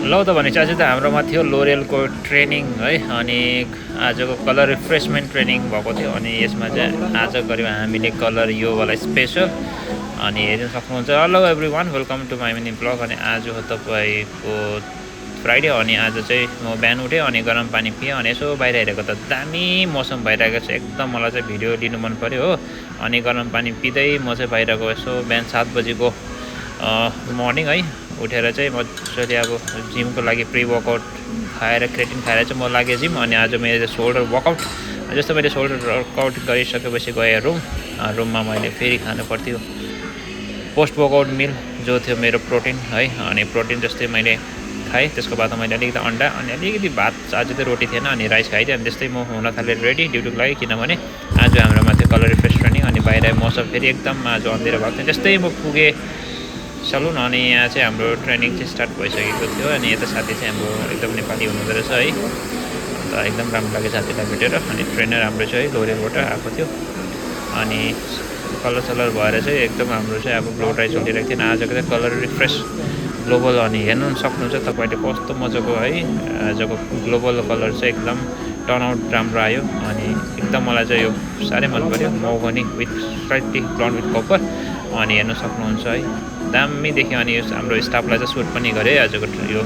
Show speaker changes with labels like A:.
A: ल त भनेपछि आज त हाम्रोमा थियो लोरियलको ट्रेनिङ है अनि आजको कलर रिफ्रेसमेन्ट ट्रेनिङ भएको थियो अनि यसमा चाहिँ आज गऱ्यौँ हामीले कलर योवाला स्पेसल अनि हेर्न सक्नुहुन्छ। Hello everyone, welcome to my mini blog. अनि आज हो तपाईँको फ्राइडे अनि आज चाहिँ म बिहान उठेँ अनि गरम पानी पिएँ अनि यसो बाहिर हेरेको त दामी मौसम भइरहेको छ एकदम। मलाई चाहिँ भिडियो लिनु मन पऱ्यो हो। अनि गरम पानी पिँदै म चाहिँ बाहिरको यसो बिहान 7 बजीको मर्निङ है उठेर चाहिँ मजाले अब जिमको लागि प्री वर्कआउट खाएर क्रेटिन खाएर चाहिँ म लागेँ जिम। अनि आज मेरो सोल्डर वर्कआउट जस्तो मैले सोल्डर वर्कआउट गरिसकेपछि गएँ रुममा मैले फेरि खानु पर्थ्यो पोस्ट वर्कआउट मिल जो थियो मेरो प्रोटिन है। अनि प्रोटिन जस्तै मैले खाएँ, त्यसको बादमा मैले अलिकति अन्डा अनि अलिकति भात, आज चाहिँ रोटी थिएन अनि राइस खाइदिएँ। अनि त्यस्तै म हुन थालेँ रेडी ड्युटीको लागि, किनभने आज हाम्रोमा थियो कलर रिफ्रेस ट्रेनिङ। अनि बाहिर मौसम फेरि एकदम आज अँधेरो भएको थियो। त्यस्तै म पुगेँ सलुन अनि यहाँ चाहिँ हाम्रो ट्रेनिङ चाहिँ स्टार्ट भइसकेको थियो। अनि यता साथी चाहिँ हाम्रो एकदम नेपाली हुनुहुँदो रहेछ है, अन्त एकदम राम्रो लाग्यो साथीलाई भेटेर। अनि ट्रेनर हाम्रो चाहिँ लोरियलबाट आएको थियो अनि कलर सलर भएर चाहिँ एकदम हाम्रो चाहिँ अब ग्लो ड्राई चलिरहेको थिएन। आजको चाहिँ कलर रिफ्रेस ग्लोबल अनि हेर्नु सक्नुहुन्छ तपाईँले कस्तो मजाको है आजको ग्लोबल कलर चाहिँ एकदम टर्नआउट राम्रो आयो। अनि एकदम मलाई चाहिँ यो साह्रै मन पऱ्यो, mahogany with slightly blonde with copper. अनि हेर्नु सक्नुहुन्छ है दामी देख्यो। अनि यो हाम्रो स्टाफलाई चाहिँ सुट पनि गरेँ आजको यो